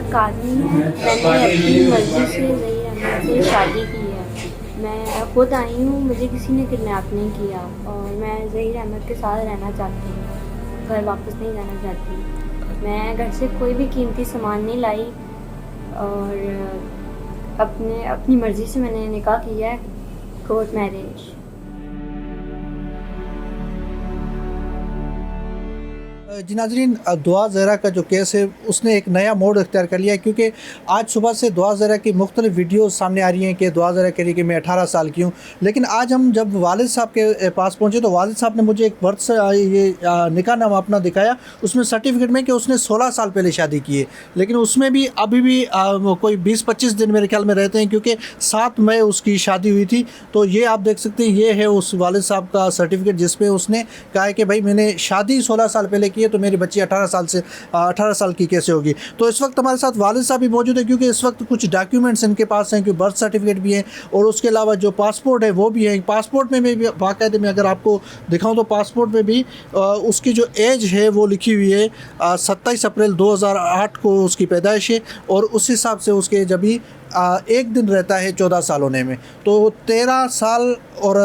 एक आदमी है, मैंने अपनी मर्ज़ी से ज़हीर अहमद से शादी की है। मैं खुद आई हूँ, मुझे किसी ने किडनैप नहीं किया और मैं ज़हीर अहमद के साथ रहना चाहती हूँ, घर वापस नहीं जाना चाहती। मैं घर से कोई भी कीमती सामान नहीं लाई और अपनी मर्ज़ी से मैंने निकाह किया है, कोर्ट मैरिज। जी नाज़रीन, दुआ ज़हरा का जो केस है उसने एक नया मोड़ इख्तियार कर लिया है, क्योंकि आज सुबह से दुआ ज़हरा की मुख्तलिफ वीडियोज़ सामने आ रही हैं कि दुआ ज़हरा कह रही है कि मैं 18 साल की हूँ। लेकिन आज हम जब वालिद साहब के पास पहुँचे तो वालिद साहब ने मुझे एक बर्थ से ये निकाहनामा अपना दिखाया, उसमें सर्टिफिकेट में कि उसने 16 साल पहले शादी की है। लेकिन उसमें भी अभी भी कोई 20-25 दिन मेरे ख्याल में रहते हैं, क्योंकि 7 मई उसकी शादी हुई थी। तो ये आप देख सकते हैं, ये है उस वालिद साहब का सर्टिफिकेट जिसपे उसने कहा है कि भाई मैंने शादी 16 साल पहले की है, तो मेरी बच्ची 18 साल की कैसे होगी। तो इस वक्त हमारे साथ वालिद साहब भी मौजूद है, क्योंकि इस वक्त कुछ डॉक्यूमेंट्स इनके पास हैं, क्योंकि बर्थ सर्टिफिकेट भी है और उसके अलावा जो पासपोर्ट है वो भी है। पासपोर्ट में भी बाकायदे में अगर आपको दिखाऊं तो पासपोर्ट में भी उसकी जो एज है वो लिखी हुई है, 27 अप्रैल 2008 को उसकी पैदाइश है और उस हिसाब से उसके एज अभी एक दिन रहता है 14 साल होने में। तो 13 साल और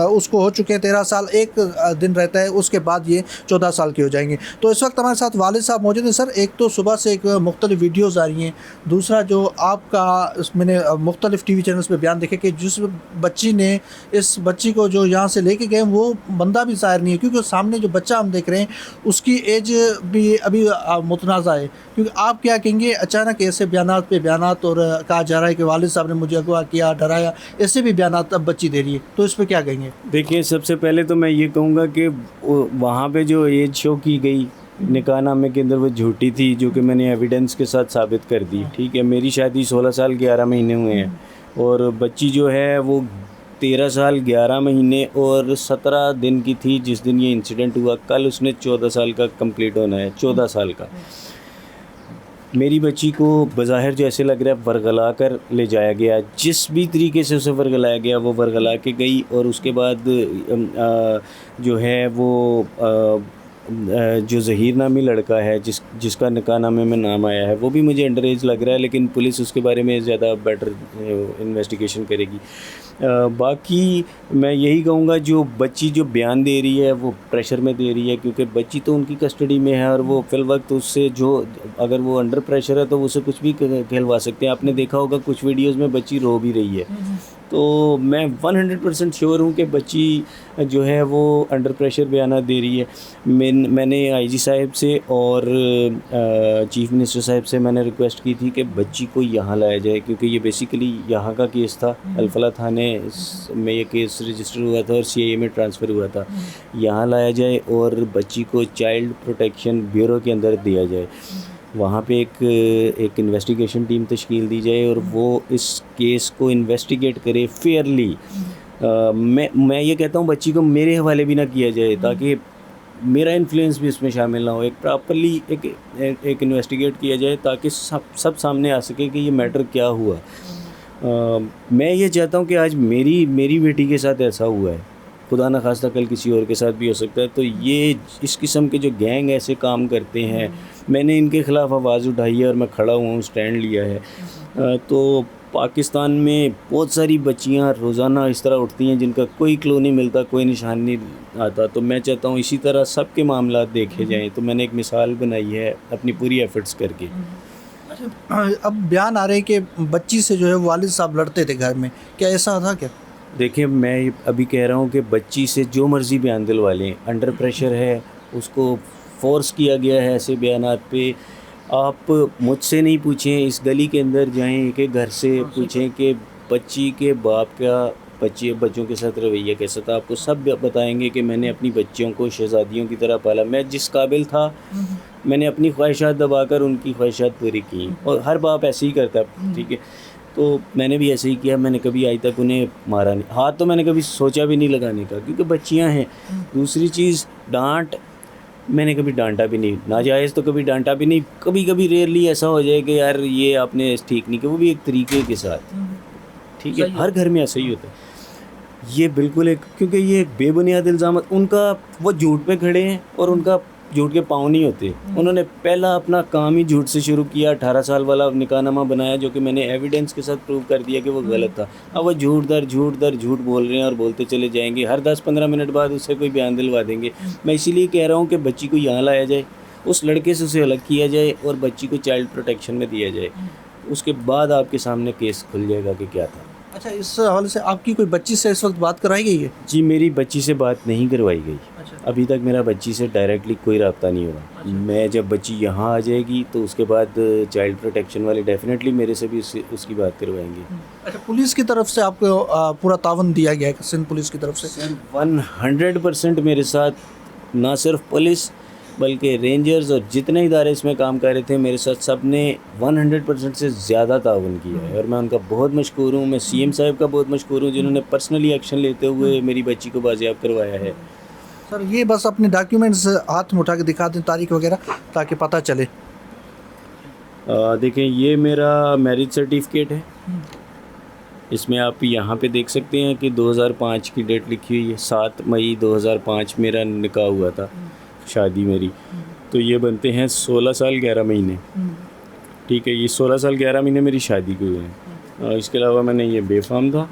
उसको हो चुके हैं 13 साल, एक दिन रहता है, उसके बाद ये 14 साल की हो जाएंगे। तो इस वक्त हमारे साथ वालिद साहब मौजूद हैं। सर, एक तो सुबह से एक मुख्तलिफ वीडियोज़ आ रही हैं, दूसरा जो आपका मैंने मुख्तलिफ TV चैनल्स पे बयान देखे कि जिस बच्ची ने इस बच्ची को जो यहाँ से लेके गए वो बंदा भी ज़ाहिर नहीं है, क्योंकि सामने जो बच्चा हम देख रहे हैं उसकी एज भी अभी मुतनाज़ा है। क्योंकि आप क्या कहेंगे, अचानक ऐसे बयानात पे बयानात और कहा जा रहा है कि वालिद साहब ने मुझे अगवा किया, डराया, ऐसे भी बयानात अब बच्ची दे रही है, तो इस पर क्या कहेंगे? देखिए, सबसे पहले तो मैं ये कहूँगा कि वहाँ पे जो एज शो की गई निकाहनामे के अंदर वो झूठी थी, जो कि मैंने एविडेंस के साथ साबित कर दी। ठीक है, मेरी शादी 16 साल 11 महीने हुए हैं और बच्ची जो है वो 13 साल 11 महीने और 17 दिन की थी जिस दिन ये इंसिडेंट हुआ। कल उसने 14 साल का कंप्लीट होना है, 14 साल का। मेरी बच्ची को बज़ाहिर जो ऐसे लग रहा है वर्गला कर ले जाया गया, जिस भी तरीके से उसे वर्गलाया गया वो वर्गला के गई और उसके बाद जो है वो जो ज़हीर नामी लड़का है जिसका निकाहनामे में नाम आया है वो भी मुझे अंडर एज लग रहा है, लेकिन पुलिस उसके बारे में ज़्यादा बेटर इन्वेस्टिगेशन करेगी। बाकी मैं यही कहूँगा, जो बच्ची जो बयान दे रही है वो प्रेशर में दे रही है, क्योंकि बच्ची तो उनकी कस्टडी में है और वो फिल वक्त उससे जो अगर वो अंडर प्रेशर है तो उसे कुछ भी कहलवा सकते हैं। आपने देखा होगा कुछ वीडियोज़ में बच्ची रो भी रही है। तो मैं 100% श्योर हूँ कि बच्ची जो है वो अंडर प्रेशर बयाना दे रही है। मैंने IG साहब से और चीफ मिनिस्टर साहब से मैंने रिक्वेस्ट की थी कि बच्ची को यहाँ लाया जाए, क्योंकि ये बेसिकली यहाँ का केस था। अल-फलाह थाने में ये केस रजिस्टर हुआ था और CIA में ट्रांसफ़र हुआ था। यहाँ लाया जाए और बच्ची को चाइल्ड प्रोटेक्शन ब्यूरो के अंदर दिया जाए। वहाँ पे एक इन्वेस्टिगेशन टीम तश्कील दी जाए और वो इस केस को इन्वेस्टिगेट करे फेयरली। मैं ये कहता हूँ बच्ची को मेरे हवाले भी ना किया जाए, ताकि मेरा इन्फ्लुएंस भी इसमें शामिल ना हो। एक प्रॉपर्ली एक इन्वेस्टिगेट किया जाए ताकि सब सामने आ सके कि ये मैटर क्या हुआ। मैं ये चाहता हूँ कि आज मेरी बेटी के साथ ऐसा हुआ है, खुदा न खास्ता कल किसी और के साथ भी हो सकता है। तो ये इस किस्म के जो गैंग ऐसे काम करते हैं, मैंने इनके ख़िलाफ़ आवाज़ उठाई है और मैं खड़ा हुआ हूँ, स्टैंड लिया है। तो पाकिस्तान में बहुत सारी बच्चियाँ रोज़ाना इस तरह उठती हैं जिनका कोई क्लू नहीं मिलता, कोई निशान नहीं आता। तो मैं चाहता हूँ इसी तरह सब के मामला देखे जाएँ। तो मैंने एक मिसाल बनाई है अपनी पूरी एफ़र्ट्स करके। अब बयान आ रहे हैं कि बच्ची से जो है वालिद साहब लड़ते थे घर में, क्या ऐसा था क्या? देखिए, मैं अभी कह रहा हूँ कि बच्ची से जो मर्ज़ी बयान दिलवा लें, अंडर प्रेशर है, उसको फ़ोर्स किया गया है ऐसे बयानात पे। आप मुझसे नहीं पूछें, इस गली के अंदर जाएं कि घर से पूछें कि बच्ची के बाप का बच्चों के साथ रवैया कैसा था। आपको सब बताएंगे कि मैंने अपनी बच्चियों को शहज़ादियों की तरह पाला। मैं जिस काबिल था मैंने अपनी ख्वाहिशात दबाकर उनकी ख्वाहिशात पूरी की, और हर बाप ऐसे ही करता है। ठीक है, तो मैंने भी ऐसे ही किया। मैंने कभी आज तक उन्हें मारा नहीं, हाथ तो मैंने कभी सोचा भी नहीं लगाने का, क्योंकि बच्चियां हैं। दूसरी चीज़, डांट मैंने कभी डांटा भी नहीं, नाजायज़ तो कभी डांटा भी नहीं। कभी कभी रेयरली ऐसा हो जाए कि यार ये आपने ठीक नहीं किया, वो भी एक तरीके के साथ। ठीक है, हर घर में ऐसा ही होता है। ये बिल्कुल क्योंकि ये बेबुनियाद इल्ज़ाम उनका, वो झूठ पे खड़े हैं और उनका झूठ के पाँव नहीं होते। उन्होंने पहला अपना काम ही झूठ से शुरू किया, 18 साल वाला निकाहनामा बनाया, जो कि मैंने एविडेंस के साथ प्रूव कर दिया कि वो गलत था। अब वो झूठ दर झूठ बोल रहे हैं और बोलते चले जाएंगे, हर 10-15 मिनट बाद उससे कोई बयान दिलवा देंगे। मैं इसीलिए कह रहा हूँ कि बच्ची को यहाँ लाया जाए, उस लड़के से उसे अलग किया जाए और बच्ची को चाइल्ड प्रोटेक्शन में दिया जाए, उसके बाद आपके सामने केस खुल जाएगा कि क्या था। अच्छा, इस हवाले से आपकी कोई बच्ची से इस वक्त बात कराई गई है? जी, मेरी बच्ची से बात नहीं करवाई गई। अच्छा। अभी तक मेरा बच्ची से डायरेक्टली कोई रब्ता नहीं हुआ। मैं जब बच्ची यहाँ आ जाएगी तो उसके बाद चाइल्ड प्रोटेक्शन वाले डेफिनेटली मेरे से भी उसकी बात करवाएंगे। अच्छा, पुलिस की तरफ से आपको पूरा तावन दिया गया है सिंध पुलिस की तरफ से? 100% मेरे साथ ना सिर्फ पुलिस बल्कि रेंजर्स और जितने इदारे इसमें काम कर रहे थे मेरे साथ, सब ने 100% से ज़्यादा ताउन किया है और मैं उनका बहुत मशकूर हूँ। मैं सीएम साहब का बहुत मशकूर हूँ जिन्होंने पर्सनली एक्शन लेते हुए मेरी बच्ची को बाजियाब करवाया है। सर, ये बस अपने डॉक्यूमेंट्स हाथ में उठा के दिखा दें, तारीख वगैरह, ताकि पता चले। देखें, ये मेरा मैरिज सर्टिफिकेट है। इसमें आप यहाँ पे देख सकते हैं कि 2005 की डेट लिखी हुई है। 7 मई 2005 मेरा निकाह हुआ था, शादी मेरी। तो ये बनते हैं 16 साल 11 महीने। ठीक है, ये 16 साल 11 महीने मेरी शादी को हुए हैं। इसके अलावा मैंने ये बेफाम था,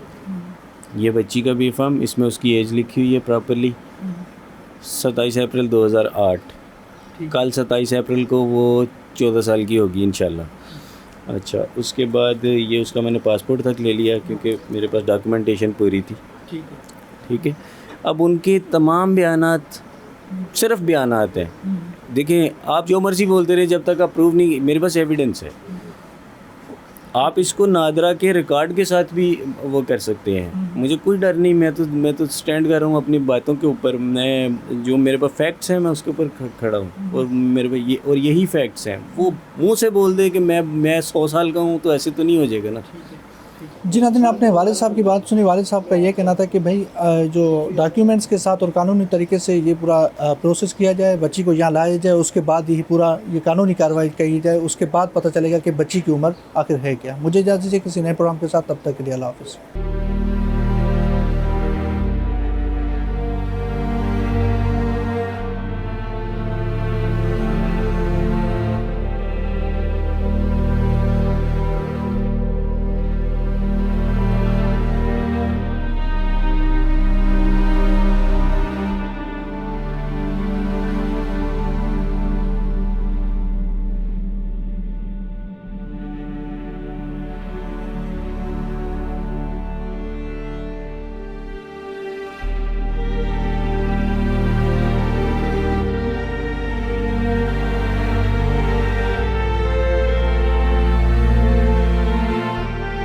ये बच्ची का बेफाम, इसमें उसकी एज लिखी हुई है प्रॉपरली। 27 अप्रैल 2008, कल 27 अप्रैल को वो 14 साल की होगी इंशाल्लाह। अच्छा, उसके बाद ये उसका मैंने पासपोर्ट तक ले लिया क्योंकि मेरे पास डॉक्यूमेंटेशन पूरी थी। ठीक है। अब उनके तमाम बयानात सिर्फ बयानात हैं। देखें, आप जो मर्ज़ी बोलते रहे, जब तक आप प्रूव नहीं, मेरे पास एविडेंस है। आप इसको नादरा के रिकॉर्ड के साथ भी वो कर सकते हैं, मुझे कोई डर नहीं। मैं तो स्टैंड कर रहा हूँ अपनी बातों के ऊपर। मैं जो मेरे पास फैक्ट्स हैं मैं उसके ऊपर खड़ा हूँ और मेरे पास यही फैक्ट्स हैं। वो मुंह से बोल दे कि मैं 100 साल का हूँ तो ऐसे तो नहीं हो जाएगा ना। जी नाज़रीन, आपने वालिद साहब की बात सुनी। वालिद साहब का ये कहना था कि भाई जो डॉक्यूमेंट्स के साथ और कानूनी तरीके से ये पूरा प्रोसेस किया जाए, बच्ची को यहाँ लाया जाए, उसके बाद ही पूरा ये कानूनी कार्रवाई की जाए, उसके बाद पता चलेगा कि बच्ची की उम्र आखिर है क्या। मुझे इजाज़त दीजिए किसी नए प्रोग्राम के साथ, तब तक के लिए अल्लाह हाफ़िज़।